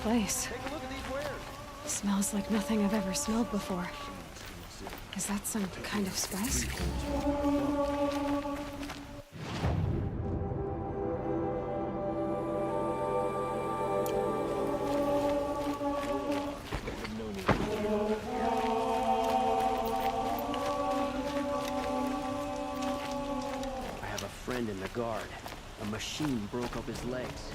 Place. Smells like nothing I've ever smelled before. Is that some kind of spice? I have a friend in the guard. A machine broke up his legs.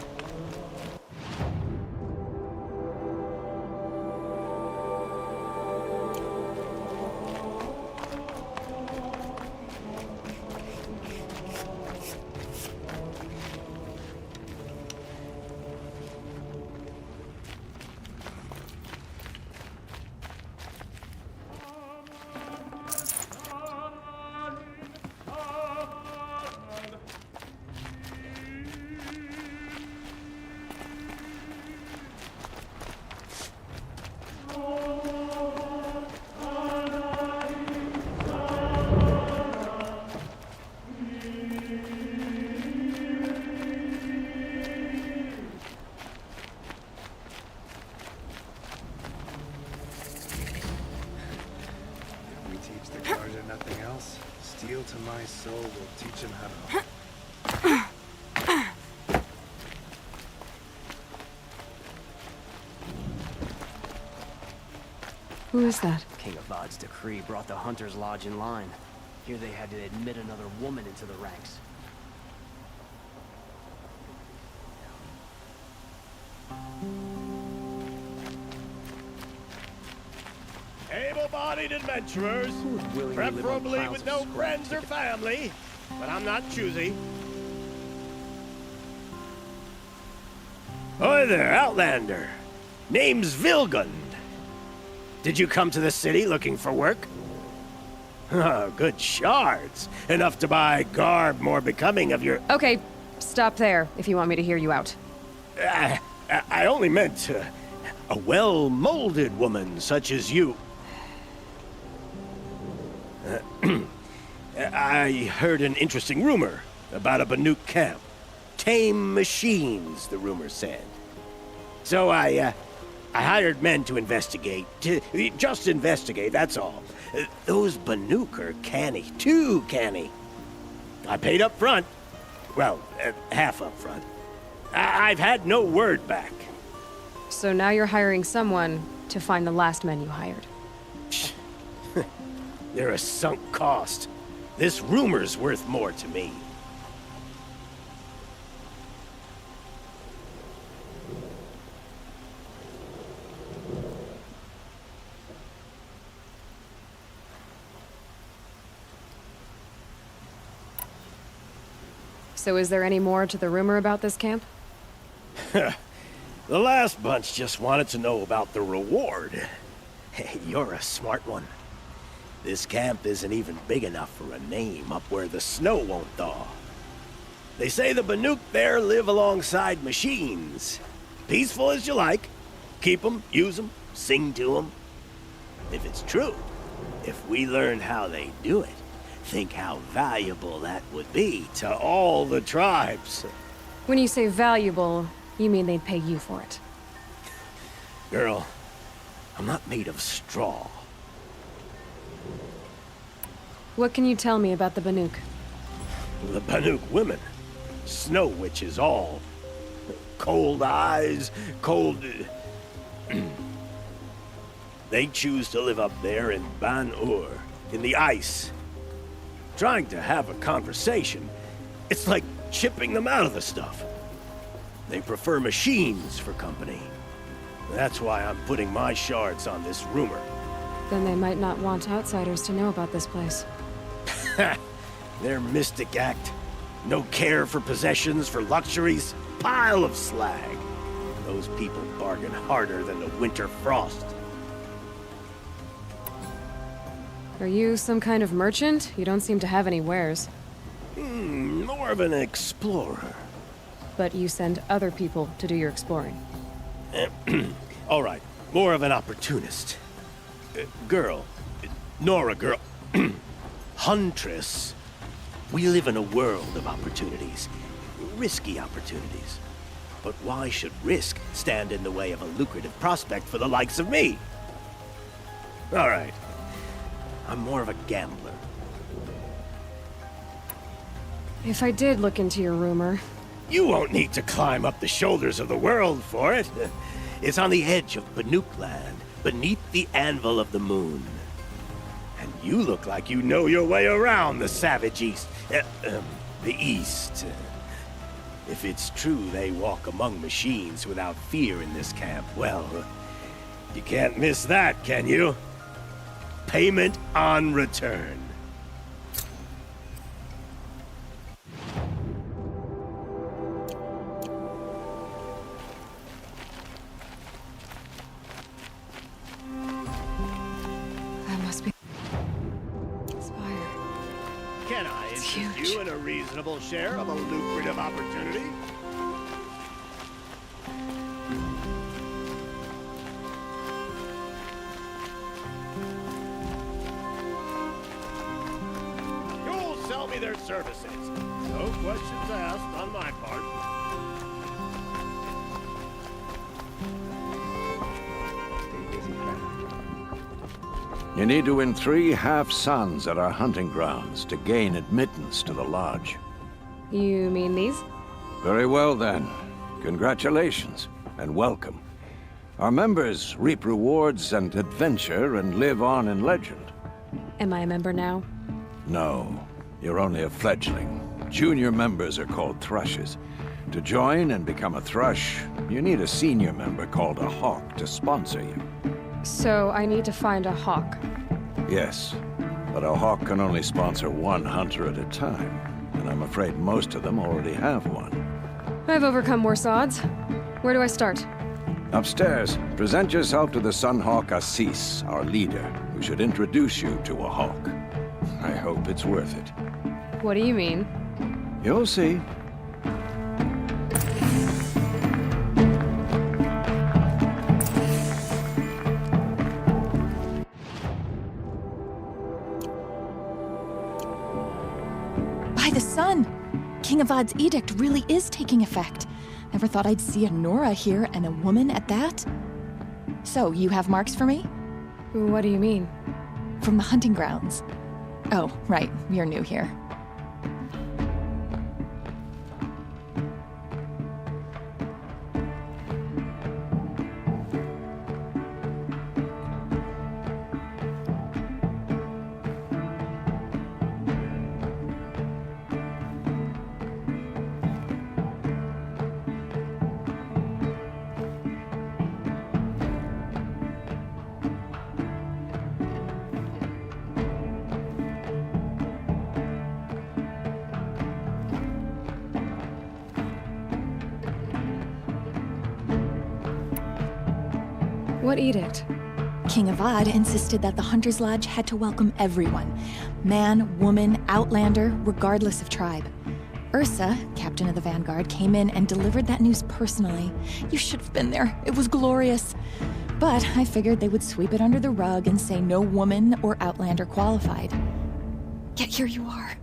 Nothing else. Steel to my soul will teach him how to... Who is that? King of Od's decree brought the Hunter's Lodge in line. Here they had to admit another woman into the ranks. Able-bodied adventurers, preferably with no friends or family, but I'm not choosy. Hi there, Outlander. Name's Vilgund. Did you come to the city looking for work? Oh, good shards. Enough to buy garb more becoming of your... Okay, stop there if you want me to hear you out. I only meant a well-molded woman such as you. I heard an interesting rumor about a Banuk camp. Tame machines, the rumor said. So I hired men to investigate. Just investigate, that's all. Those Banuk are canny, too canny. I paid up front. Well, half up front. I've had no word back. So now you're hiring someone to find the last men you hired. They're a sunk cost. This rumor's worth more to me. So is there any more to the rumor about this camp? The last bunch just wanted to know about the reward. Hey, you're a smart one. This camp isn't even big enough for a name up where the snow won't thaw. They say the Banuk there live alongside machines. Peaceful as you like. Keep them, use them, sing to them. If it's true, if we learned how they do it, think how valuable that would be to all the tribes. When you say valuable, you mean they'd pay you for it. Girl, I'm not made of straw. What can you tell me about the Banuk? The Banuk women. Snow witches all. Cold eyes, cold... They choose to live up there in Ban-Ur, in the ice. Trying to have a conversation, it's like chipping them out of the stuff. They prefer machines for company. That's why I'm putting my shards on this rumor. Then they might not want outsiders to know about this place. Their mystic act. No care for possessions, for luxuries. Pile of slag. Those people bargain harder than the winter frost. Are you some kind of merchant? You don't seem to have any wares. More of an explorer. But you send other people to do your exploring. All right, more of an opportunist. Girl. Nora girl. Huntress. We live in a world of opportunities. Risky opportunities. But why should risk stand in the way of a lucrative prospect for the likes of me? All right. I'm more of a gambler. If I did look into your rumor... You won't need to climb up the shoulders of the world for it. It's on the edge of Banuk land, beneath the anvil of the moon. And you look like you know your way around the savage east. The east. If it's true they walk among machines without fear in this camp, well, you can't miss that, can you? Payment on return. That must be... Spire. Can I It's interest huge. you in a reasonable share of a lucrative opportunity? You'll sell me their services. No questions asked on my part. You need to win 3 half-suns at our hunting grounds to gain admittance to the lodge. You mean these? Very well, then. Congratulations, and welcome. Our members reap rewards and adventure and live on in legend. Am I a member now? No, you're only a fledgling. Junior members are called thrushes. To join and become a thrush, you need a senior member called a hawk to sponsor you. So I need to find a hawk. Yes, but a hawk can only sponsor 1 hunter at a time, and I'm afraid most of them already have one. I've overcome worse odds. Where do I start? Upstairs, present yourself to the Sunhawk Assis, our leader, who should introduce you to a hawk. I hope it's worth it. What do you mean? You'll see. By the sun! King Avad's edict really is taking effect. Never thought I'd see a Nora here, and a woman at that. So, you have marks for me? What do you mean? From the hunting grounds. Oh, right, you're new here. What edict? King Avad insisted that the Hunter's Lodge had to welcome everyone. Man, woman, outlander, regardless of tribe. Ursa, captain of the Vanguard, came in and delivered that news personally. You should have been there. It was glorious. But I figured they would sweep it under the rug and say no woman or outlander qualified. Yet here you are.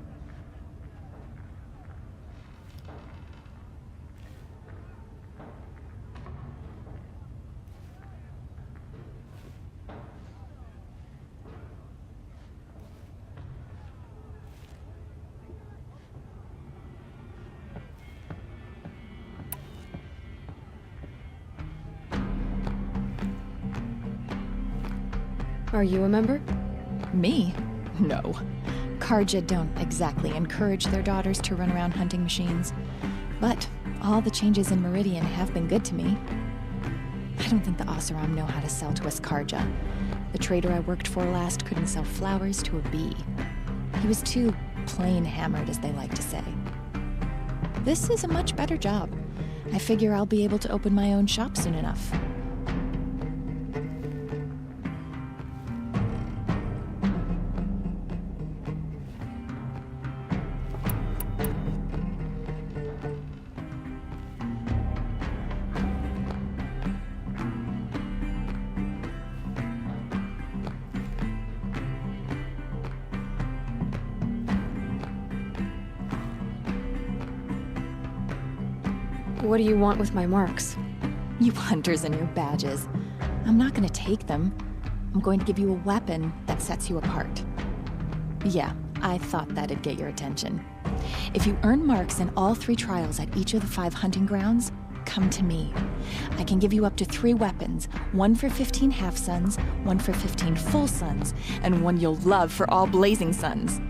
Are you a member? Me? No. Karja don't exactly encourage their daughters to run around hunting machines. But all the changes in Meridian have been good to me. I don't think the Oseram know how to sell to us Karja. The trader I worked for last couldn't sell flowers to a bee. He was too plain hammered, as they like to say. This is a much better job. I figure I'll be able to open my own shop soon enough. What do you want with my marks? You hunters and your badges. I'm not gonna take them. I'm going to give you a weapon that sets you apart. Yeah, I thought that'd get your attention. If you earn marks in all 3 trials at each of the 5 hunting grounds, come to me. I can give you up to 3 weapons, 1 for 15 half-suns, 1 for 15 full suns, and 1 you'll love for all blazing suns.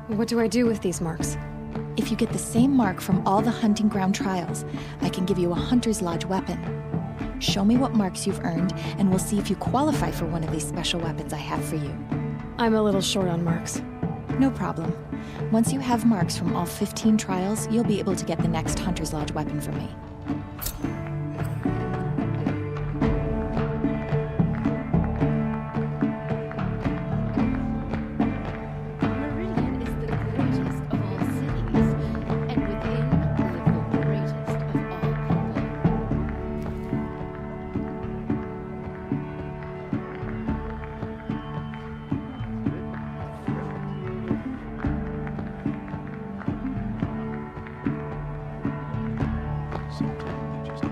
What do I do with these marks? If you get the same mark from all the hunting ground trials, I can give you a Hunter's Lodge weapon. Show me what marks you've earned, and we'll see if you qualify for one of these special weapons I have for you. I'm a little short on marks. No problem. Once you have marks from all 15 trials, you'll be able to get the next Hunter's Lodge weapon from me. Meridian is the greatest of all cities, and within live the greatest of all people. Sometimes they just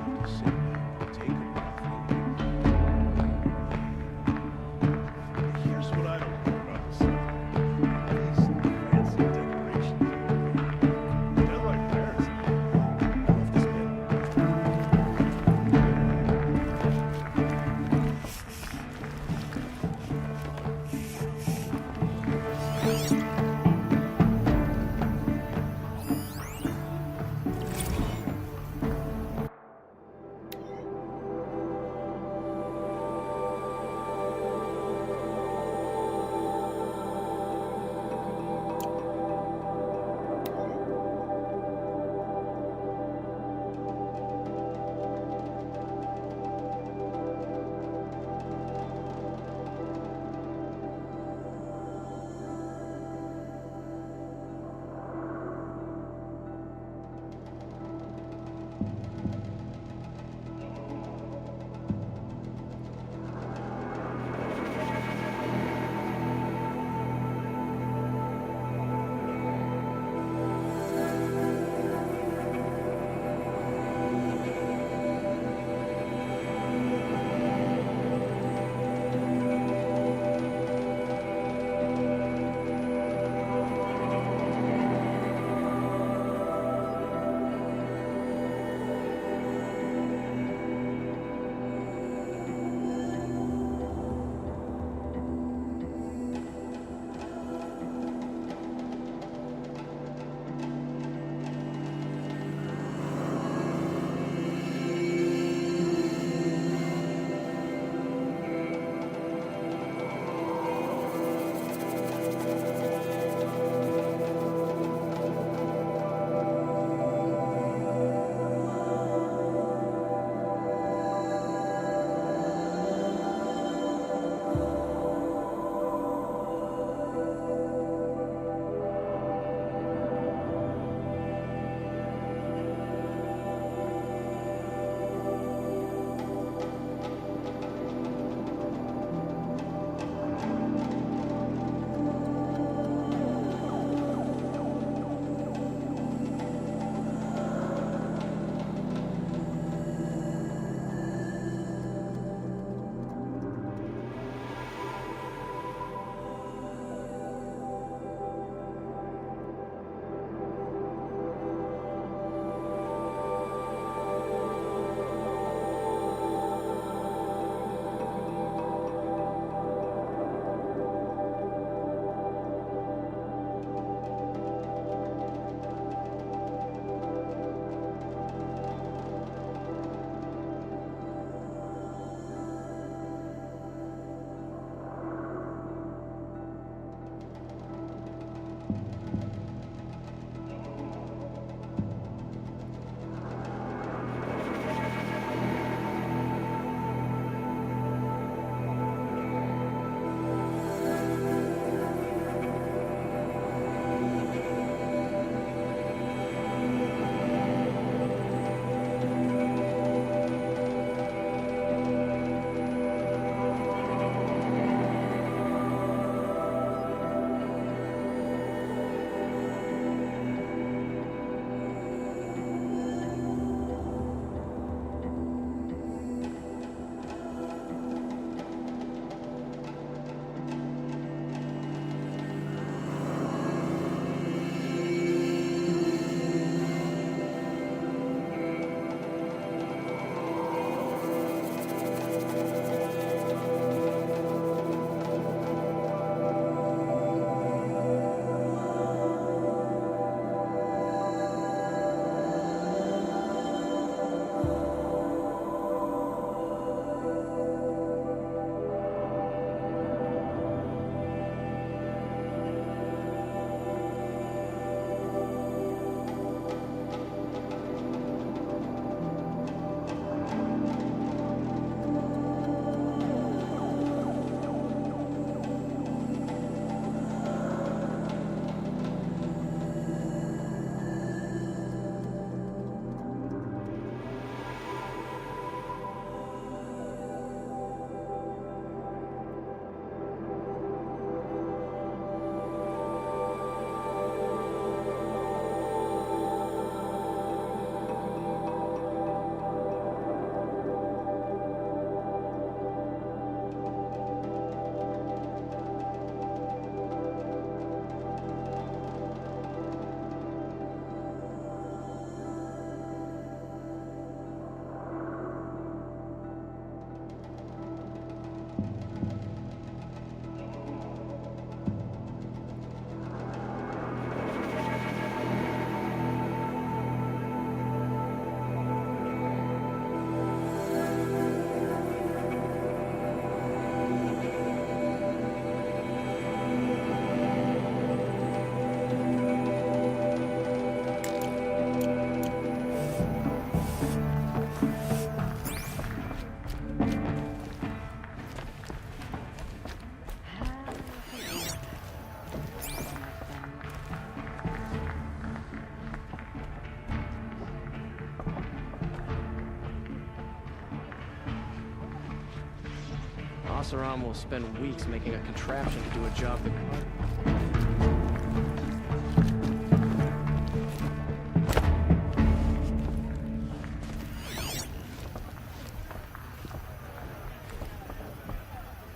Oseram will spend weeks making a contraption to do a job that...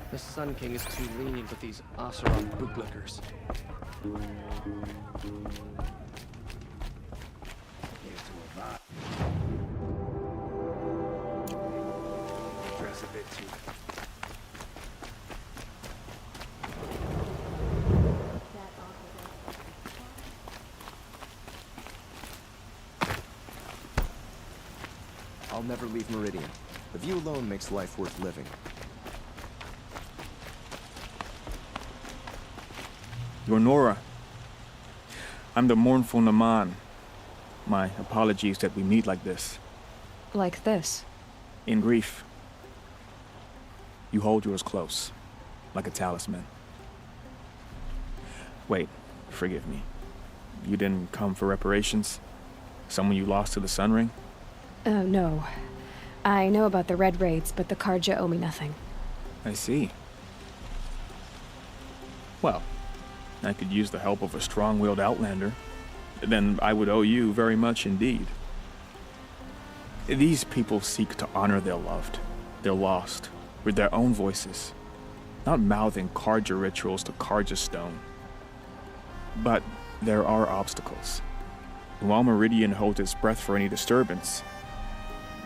The Sun King is too lenient with these Oseram bootlickers. Dress a bit too. I'll never leave Meridian. The view alone makes life worth living. You're Nora. I'm the mournful Naman. My apologies that we meet like this. Like this. In grief. You hold yours close, like a talisman. Wait, forgive me. You didn't come for reparations? Someone you lost to the Sun Ring? No. I know about the Red Raids, but the Karja owe me nothing. I see. Well, I could use the help of a strong-willed outlander. Then I would owe you very much indeed. These people seek to honor their loved, their lost, with their own voices, not mouthing Karja rituals to Karja stone. But there are obstacles. And while Meridian holds its breath for any disturbance,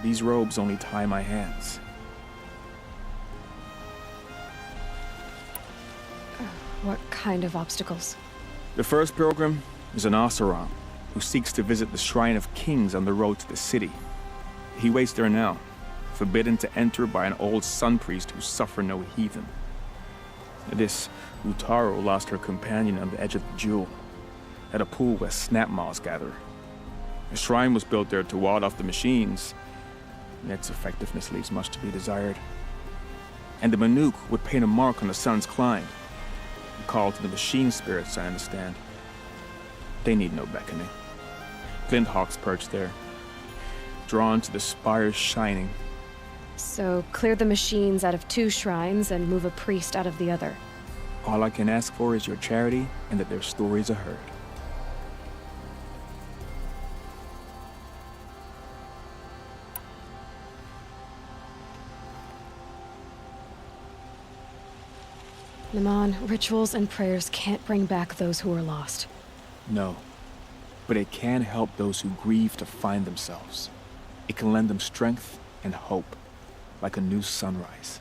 these robes only tie my hands. What kind of obstacles? The first pilgrim is an Oseram who seeks to visit the Shrine of Kings on the road to the city. He waits there now, forbidden to enter by an old sun priest who suffer no heathen. This Utaro lost her companion on the edge of the jewel, at a pool where snap moths gather. The shrine was built there to ward off the machines, and its effectiveness leaves much to be desired. And the Manuk would paint a mark on the sun's climb, called to the machine spirits, I understand. They need no beckoning. Flint hawks perch there, drawn to the spires shining. So clear the machines out of 2 shrines and move a priest out of the other. All I can ask for is your charity and that their stories are heard. Naman, rituals and prayers can't bring back those who are lost. No, but it can help those who grieve to find themselves. It can lend them strength and hope, like a new sunrise.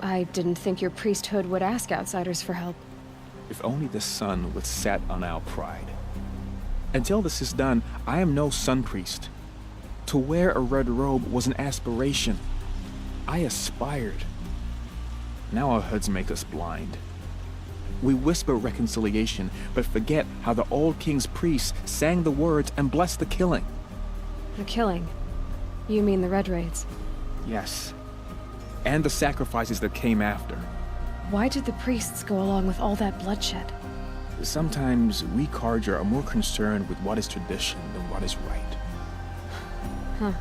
I didn't think your priesthood would ask outsiders for help. If only the sun would set on our pride. Until this is done, I am no sun priest. To wear a red robe was an aspiration. I aspired. Now our hoods make us blind. We whisper reconciliation, but forget how the old king's priests sang the words and blessed the killing. The killing? You mean the Red Raids? Yes. And the sacrifices that came after. Why did the priests go along with all that bloodshed? Sometimes we Karja are more concerned with what is tradition than what is right. Huh.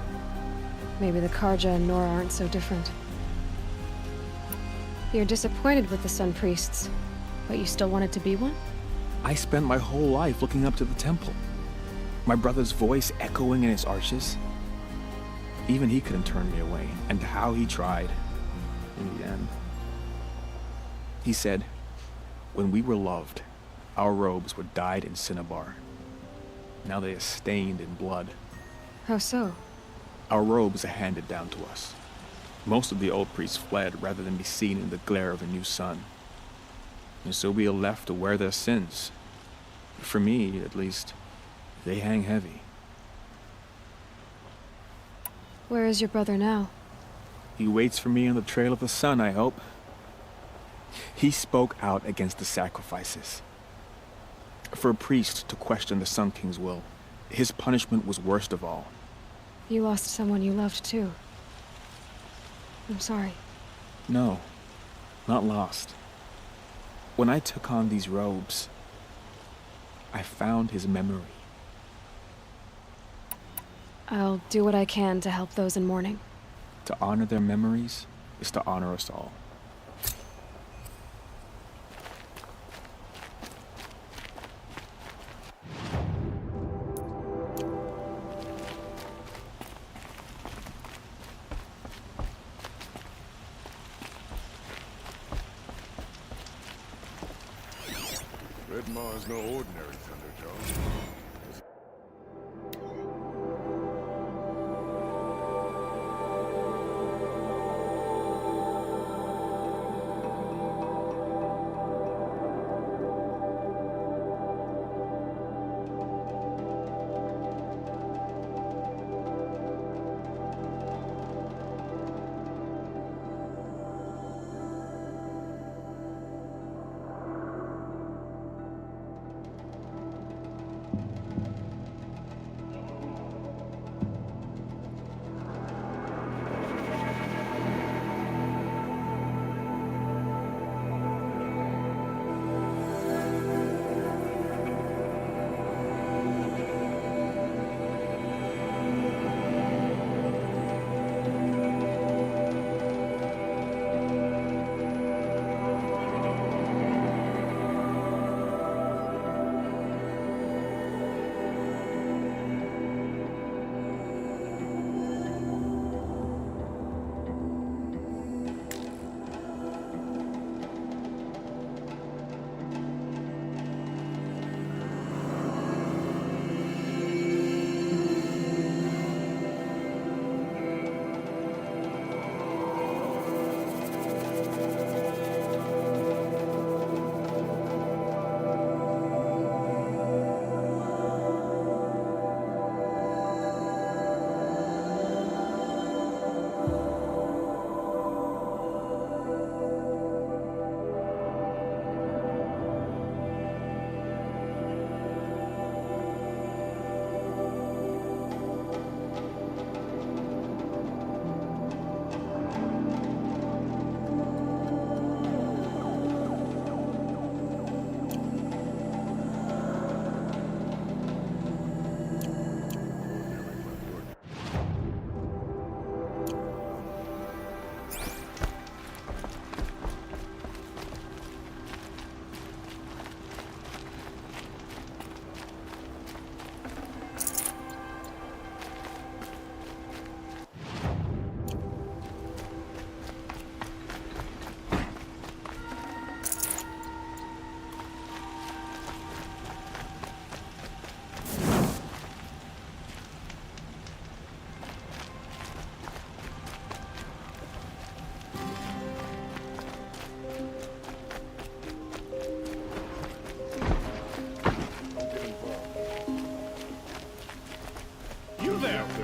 Maybe the Karja and Nora aren't so different. You're disappointed with the Sun Priests, but you still wanted to be one? I spent my whole life looking up to the temple. My brother's voice echoing in its arches. Even he couldn't turn me away, and how he tried. In the end. He said, when we were loved, our robes were dyed in cinnabar. Now they are stained in blood. How so? Our robes are handed down to us. Most of the old priests fled rather than be seen in the glare of a new sun. And so we are left to wear their sins. For me, at least, they hang heavy. Where is your brother now? He waits for me on the trail of the sun, I hope. He spoke out against the sacrifices. For a priest to question the Sun King's will, his punishment was worst of all. You lost someone you loved, too. I'm sorry. No, not lost. When I took on these robes, I found his memory. I'll do what I can to help those in mourning. To honor their memories is to honor us all. Red Maw's no ordinary Thunderjaw.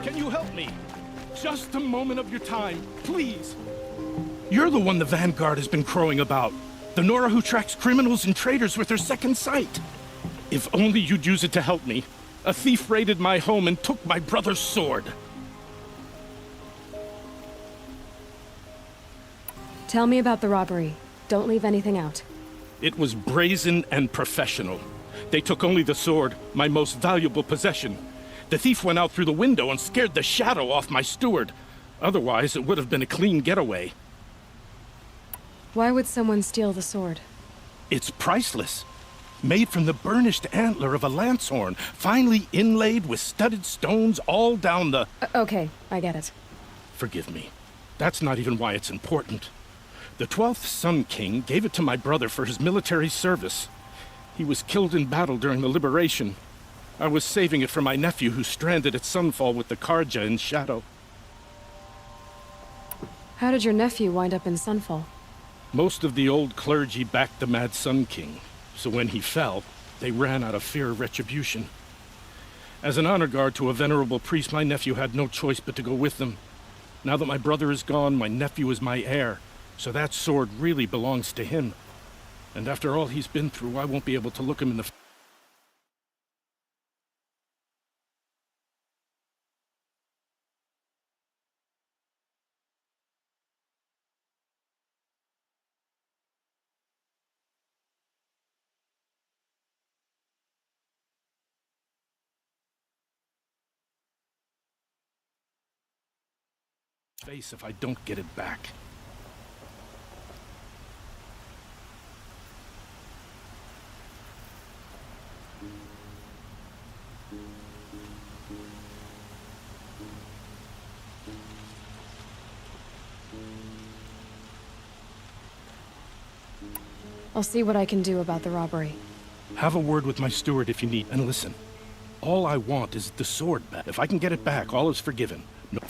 Can you help me? Just a moment of your time, please. You're the one the Vanguard has been crowing about. The Nora who tracks criminals and traitors with her second sight. If only you'd use it to help me. A thief raided my home and took my brother's sword. Tell me about the robbery. Don't leave anything out. It was brazen and professional. They took only the sword, my most valuable possession. The thief went out through the window and scared the shadow off my steward. Otherwise, it would have been a clean getaway. Why would someone steal the sword? It's priceless. Made from the burnished antler of a lancehorn, finely inlaid with studded stones all down the... Okay, I get it. Forgive me. That's not even why it's important. The 12th Sun King gave it to my brother for his military service. He was killed in battle during the liberation. I was saving it for my nephew who's stranded at Sunfall with the Karja in Shadow. How did your nephew wind up in Sunfall? Most of the old clergy backed the Mad Sun King, so when he fell, they ran out of fear of retribution. As an honor guard to a venerable priest, my nephew had no choice but to go with them. Now that my brother is gone, my nephew is my heir, so that sword really belongs to him. And after all he's been through, I won't be able to look him in the face if I don't get it back. I'll see what I can do about the robbery. Have a word with my steward if you need, and listen. All I want is the sword back. If I can get it back, all is forgiven. No.